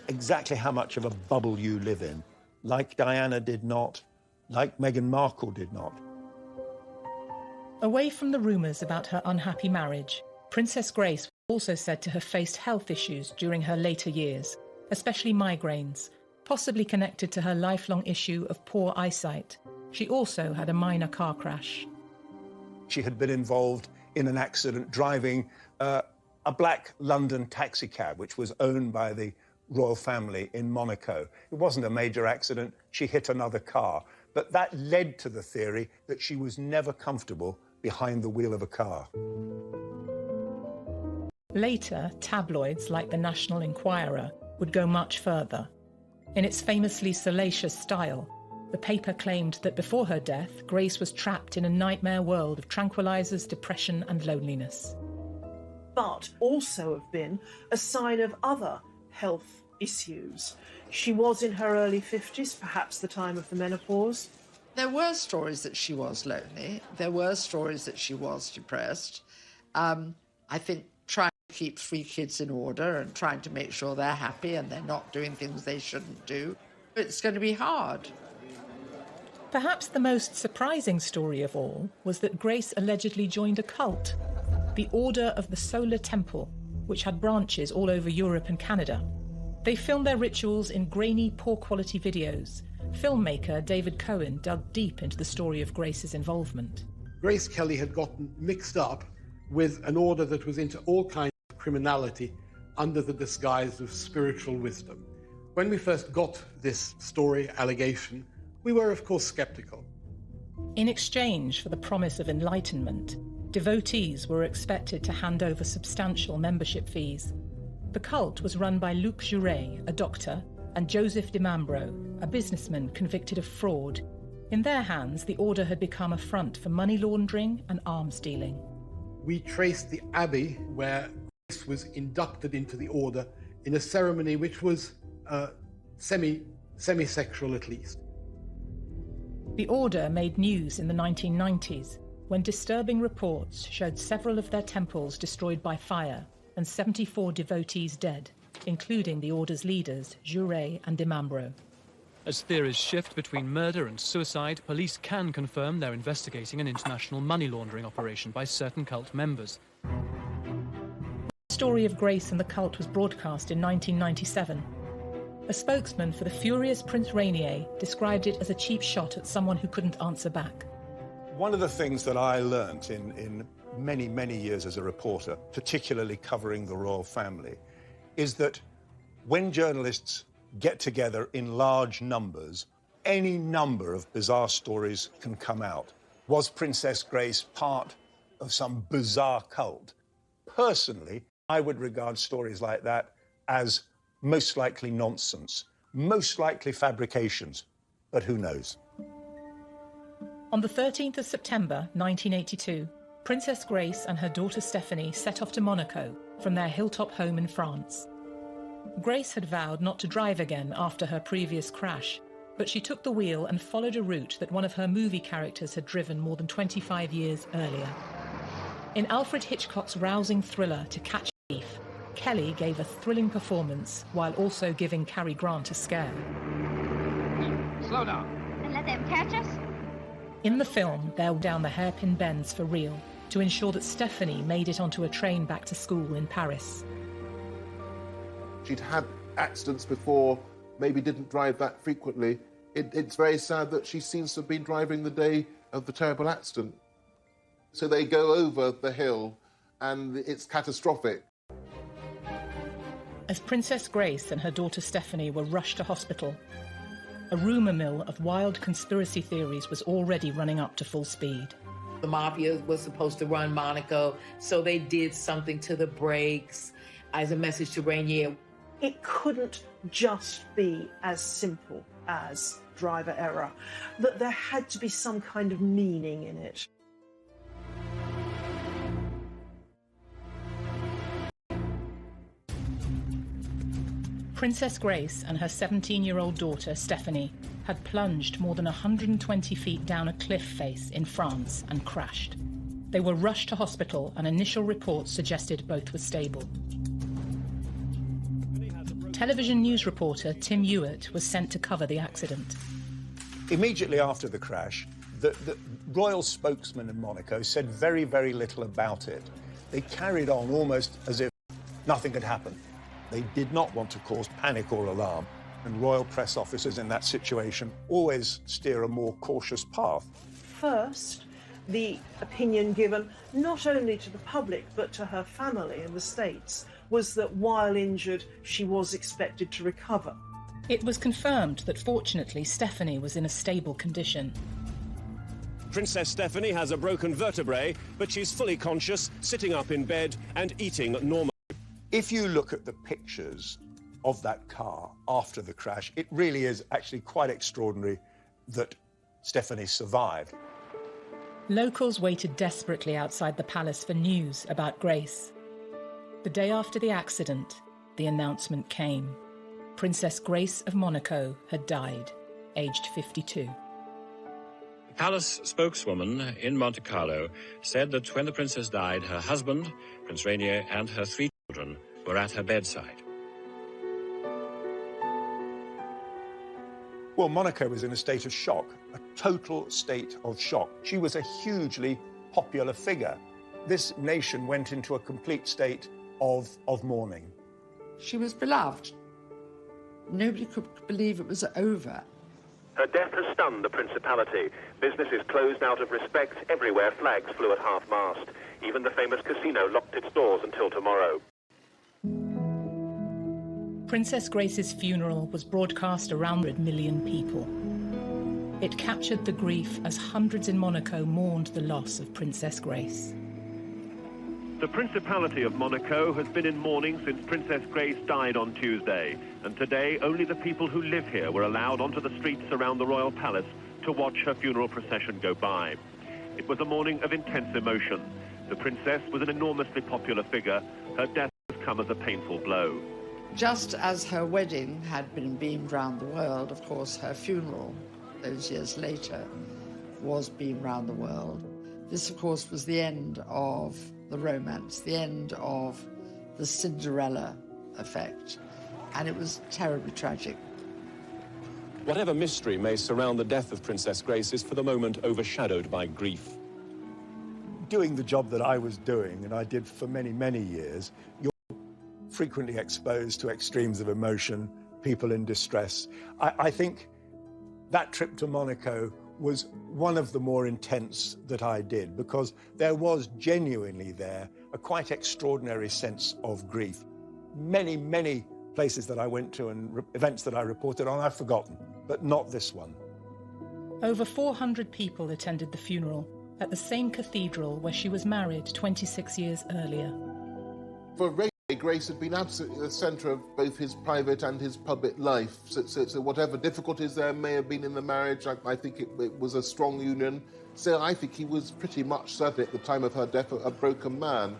exactly how much of a bubble you live in, like Diana did not, like Meghan Markle did not. Away from the rumours about her unhappy marriage, Princess Grace was also said to have faced health issues during her later years, especially migraines, possibly connected to her lifelong issue of poor eyesight. She also had a minor car crash. She had been involved in an accident driving a black London taxicab, which was owned by the royal family in Monaco. It wasn't a major accident. She hit another car. But that led to the theory that she was never comfortable behind the wheel of a car. Later, tabloids like the National Enquirer would go much further. In its famously salacious style, the paper claimed that before her death, Grace was trapped in a nightmare world of tranquilizers, depression and loneliness. But also have been a sign of other health issues. She was in her early 50s, perhaps the time of the menopause. There were stories that she was lonely. There were stories that she was depressed. I think trying to keep 3 kids in order and trying to make sure they're happy and they're not doing things they shouldn't do, it's going to be hard. Perhaps the most surprising story of all was that Grace allegedly joined a cult, the Order of the Solar Temple, which had branches all over Europe and Canada. They filmed their rituals in grainy, poor-quality videos. Filmmaker David Cohen dug deep into the story of Grace's involvement. Grace Kelly had gotten mixed up with an order that was into all kinds of criminality under the disguise of spiritual wisdom. When we first got this story, allegation, we were, of course, skeptical. In exchange for the promise of enlightenment, devotees were expected to hand over substantial membership fees. The cult was run by Luc Jouret, a doctor, and Joseph Dimambro, a businessman convicted of fraud. In their hands, the order had become a front for money laundering and arms dealing. We traced the abbey where Grace was inducted into the order in a ceremony which was semi-sexual at least. The order made news in the 1990s when disturbing reports showed several of their temples destroyed by fire and 74 devotees dead, including the order's leaders, Jure and Dimambro. As theories shift between murder and suicide, police can confirm they're investigating an international money laundering operation by certain cult members. The story of Grace and the cult was broadcast in 1997. A spokesman for the furious Prince Rainier described it as a cheap shot at someone who couldn't answer back. One of the things that I learnt in many, many years as a reporter, particularly covering the royal family, is that when journalists get together in large numbers, any number of bizarre stories can come out. Was Princess Grace part of some bizarre cult? Personally, I would regard stories like that as most likely nonsense, most likely fabrications, but who knows? On the 13th of September 1982, Princess Grace and her daughter Stephanie set off to Monaco from their hilltop home in France. Grace had vowed not to drive again after her previous crash, but she took the wheel and followed a route that one of her movie characters had driven more than 25 years earlier. In Alfred Hitchcock's rousing thriller To Catch a Thief, Kelly gave a thrilling performance while also giving Cary Grant a scare. Slow down. And let them catch us? In the film, they'll down the hairpin bends for real to ensure that Stephanie made it onto a train back to school in Paris. She'd had accidents before, maybe didn't drive that frequently. It's very sad that she seems to have been driving the day of the terrible accident. So they go over the hill and it's catastrophic. As Princess Grace and her daughter Stephanie were rushed to hospital, a rumour mill of wild conspiracy theories was already running up to full speed. The mafia was supposed to run Monaco, so they did something to the brakes as a message to Rainier. It couldn't just be as simple as driver error, that there had to be some kind of meaning in it. Princess Grace and her 17-year-old daughter, Stephanie, had plunged more than 120 feet down a cliff face in France and crashed. They were rushed to hospital and initial reports suggested both were stable. Television news reporter Tim Hewitt was sent to cover the accident. Immediately after the crash, the royal spokesman in Monaco said very, very little about it. They carried on almost as if nothing had happened. They did not want to cause panic or alarm, and royal press officers in that situation always steer a more cautious path. First, the opinion given not only to the public but to her family in the States was that while injured, she was expected to recover. It was confirmed that fortunately Stephanie was in a stable condition. Princess Stephanie has a broken vertebrae, but she's fully conscious, sitting up in bed and eating normally. If you look at the pictures of that car after the crash, it really is actually quite extraordinary that Stephanie survived. Locals waited desperately outside the palace for news about Grace. The day after the accident, the announcement came. Princess Grace of Monaco had died, aged 52. The palace spokeswoman in Monte Carlo said that when the princess died, her husband, Prince Rainier, and her 3 children were at her bedside. Well, Monaco was in a state of shock, a total state of shock. She was a hugely popular figure. This nation went into a complete state of mourning. She was beloved. Nobody could believe it was over. Her death has stunned the Principality. Business is closed out of respect. Everywhere flags flew at half-mast. Even the famous casino locked its doors until tomorrow. Princess Grace's funeral was broadcast around 100 million people. It captured the grief as hundreds in Monaco mourned the loss of Princess Grace. The Principality of Monaco has been in mourning since Princess Grace died on Tuesday, and today only the people who live here were allowed onto the streets around the royal palace to watch her funeral procession go by. It was a morning of intense emotion. The princess was an enormously popular figure. Her death come as a painful blow. Just as her wedding had been beamed round the world, of course, her funeral, those years later, was beamed round the world. This, of course, was the end of the romance, the end of the Cinderella effect, and it was terribly tragic. Whatever mystery may surround the death of Princess Grace is for the moment overshadowed by grief. Doing the job that I was doing, and I did for many, many years, you're frequently exposed to extremes of emotion, people in distress. I think that trip to Monaco was one of the more intense that I did, because there was genuinely there a quite extraordinary sense of grief. Many, many places that I went to and events that I reported on, I've forgotten, but not this one. Over 400 people attended the funeral at the same cathedral where she was married 26 years earlier. For Rainier, Grace had been absolutely the centre of both his private and his public life. So whatever difficulties there may have been in the marriage, I think it was a strong union. So I think he was pretty much, certainly at the time of her death, a broken man.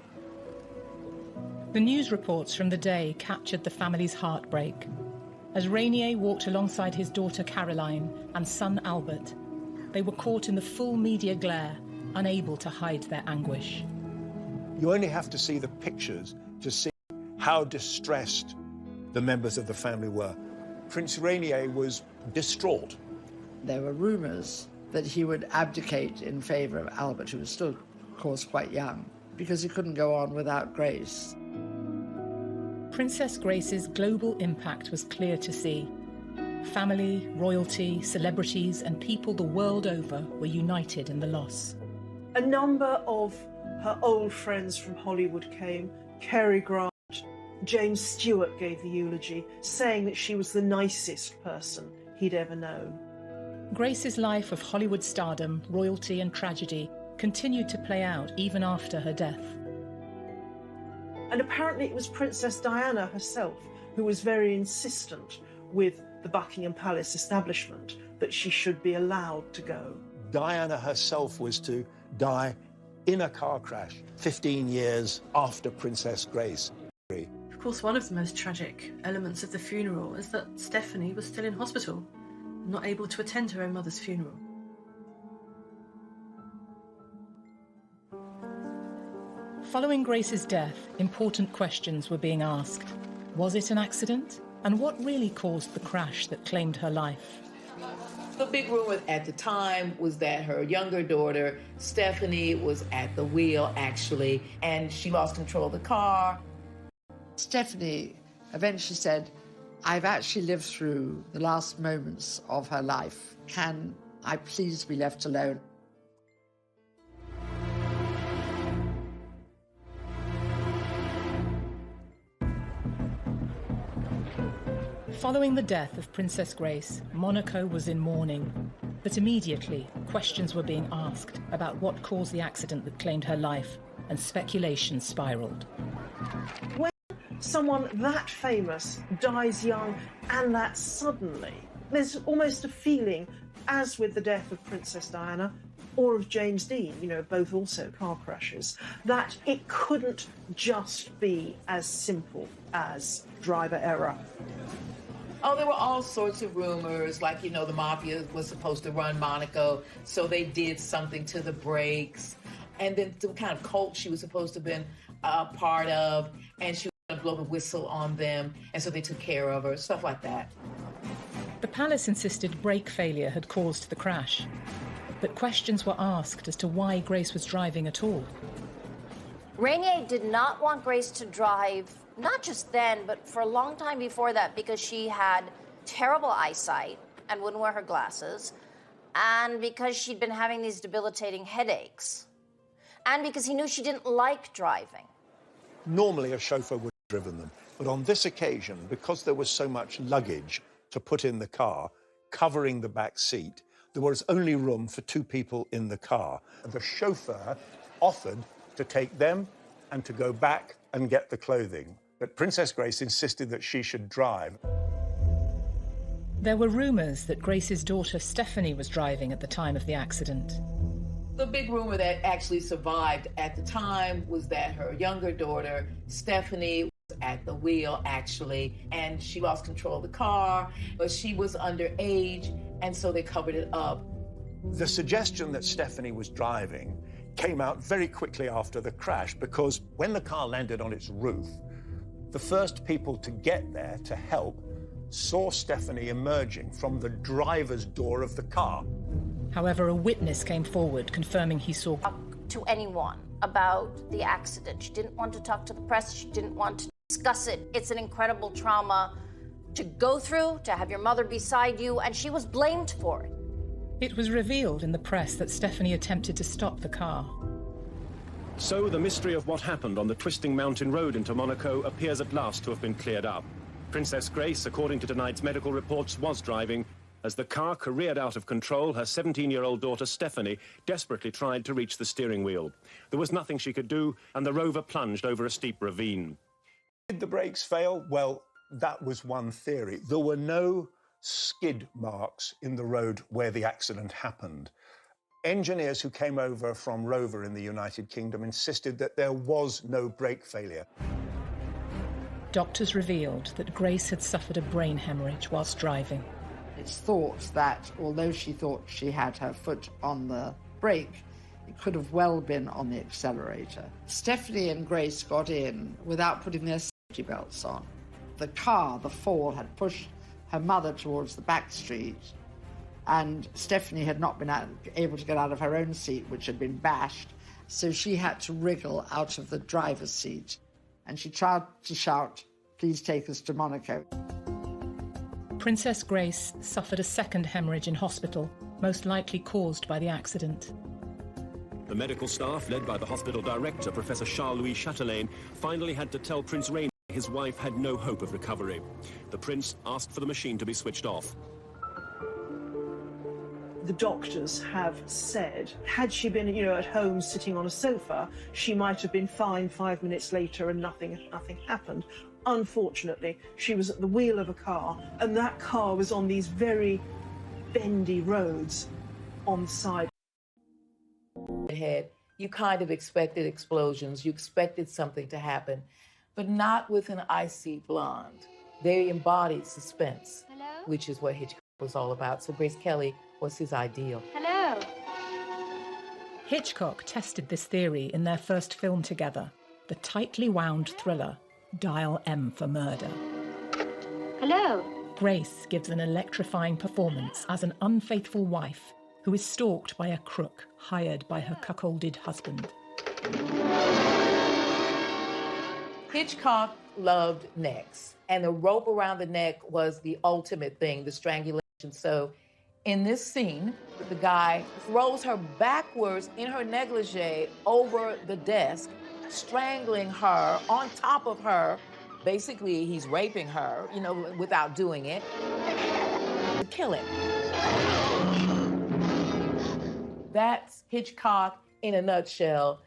The news reports from the day captured the family's heartbreak. As Rainier walked alongside his daughter Caroline and son Albert, they were caught in the full media glare, unable to hide their anguish. You only have to see the pictures to see how distressed the members of the family were. Prince Rainier was distraught. There were rumours that he would abdicate in favour of Albert, who was still, of course, quite young, because he couldn't go on without Grace. Princess Grace's global impact was clear to see. Family, royalty, celebrities, and people the world over were united in the loss. A number of her old friends from Hollywood came. Cary Grant, James Stewart gave the eulogy, saying that she was the nicest person he'd ever known. Grace's life of Hollywood stardom, royalty, and tragedy continued to play out even after her death. And apparently it was Princess Diana herself who was very insistent with the Buckingham Palace establishment that she should be allowed to go. Diana herself was to die in a car crash 15 years after Princess Grace. Of course, one of the most tragic elements of the funeral is that Stephanie was still in hospital, not able to attend her own mother's funeral. Following Grace's death, important questions were being asked. Was it an accident? And what really caused the crash that claimed her life? The big rumor at the time was that her younger daughter, Stephanie, was at the wheel, actually, and she lost control of the car. Stephanie eventually said, "I've actually lived through the last moments of her life. Can I please be left alone?" Following the death of Princess Grace, Monaco was in mourning. But immediately, questions were being asked about what caused the accident that claimed her life, and speculation spiraled. When someone that famous dies young and that suddenly, there's almost a feeling, as with the death of Princess Diana or of James Dean, both also car crashes, that it couldn't just be as simple as driver error. Oh, there were all sorts of rumors, like, the mafia was supposed to run Monaco, so they did something to the brakes. And then the kind of cult she was supposed to have been a part of, and she was going to blow the whistle on them, and so they took care of her, stuff like that. The palace insisted brake failure had caused the crash, but questions were asked as to why Grace was driving at all. Rainier did not want Grace to drive, not just then, but for a long time before that, because she had terrible eyesight and wouldn't wear her glasses, and because she'd been having these debilitating headaches, and because he knew she didn't like driving. Normally a chauffeur would have driven them, but on this occasion, because there was so much luggage to put in the car, covering the back seat, there was only room for 2 people in the car. The chauffeur offered to take them and to go back and get the clothing. But Princess Grace insisted that she should drive. There were rumours that Grace's daughter Stephanie was driving at the time of the accident. The big rumor that actually survived at the time was that her younger daughter, Stephanie, was at the wheel, actually, and she lost control of the car, but she was underage, and so they covered it up. The suggestion that Stephanie was driving came out very quickly after the crash, because when the car landed on its roof, the first people to get there to help saw Stephanie emerging from the driver's door of the car. However, a witness came forward confirming he saw... To anyone about the accident. She didn't want to talk to the press. She didn't want to discuss it. It's an incredible trauma to go through, to have your mother beside you, and she was blamed for it. It was revealed in the press that Stephanie attempted to stop the car. So the mystery of what happened on the twisting mountain road into Monaco appears at last to have been cleared up. Princess Grace, according to tonight's medical reports, was driving. As the car careered out of control, her 17-year-old daughter Stephanie desperately tried to reach the steering wheel. There was nothing she could do, and the Rover plunged over a steep ravine. Did the brakes fail? Well, that was one theory. There were no skid marks in the road where the accident happened. Engineers who came over from Rover in the United Kingdom insisted that there was no brake failure. Doctors revealed that Grace had suffered a brain hemorrhage whilst driving. It's thought that, although she thought she had her foot on the brake, it could have well been on the accelerator. Stephanie and Grace got in without putting their safety belts on. The car, the fall, had pushed her mother towards the back street, and Stephanie had not been able to get out of her own seat, which had been bashed, so she had to wriggle out of the driver's seat, and she tried to shout, "Please take us to Monaco." Princess Grace suffered a second hemorrhage in hospital, most likely caused by the accident. The medical staff, led by the hospital director, Professor Charles-Louis Chatelain, finally had to tell Prince Rainier his wife had no hope of recovery. The prince asked for the machine to be switched off. The doctors have said, had she been, at home sitting on a sofa, she might have been fine 5 minutes later and nothing happened. Unfortunately, she was at the wheel of a car, and that car was on these very bendy roads on the side. You kind of expected explosions, you expected something to happen, but not with an icy blonde. They embodied suspense, which is what Hitchcock was all about. So Grace Kelly was his ideal. Hello. Hitchcock tested this theory in their first film together, the tightly wound thriller Dial M for Murder. Hello. Grace gives an electrifying performance as an unfaithful wife who is stalked by a crook hired by her cuckolded husband. Hitchcock loved necks, and the rope around the neck was the ultimate thing, the strangulation. So in this scene, the guy throws her backwards in her negligee over the desk, strangling her on top of her. Basically, he's raping her, without doing it, to kill him. That's Hitchcock in a nutshell,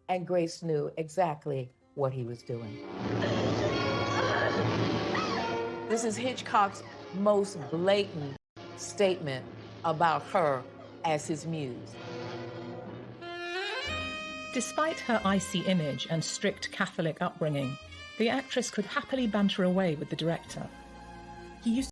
and Grace knew exactly what he was doing. This is Hitchcock's most blatant statement about her as his muse. Despite her icy image and strict Catholic upbringing, the actress could happily banter away with the director. He used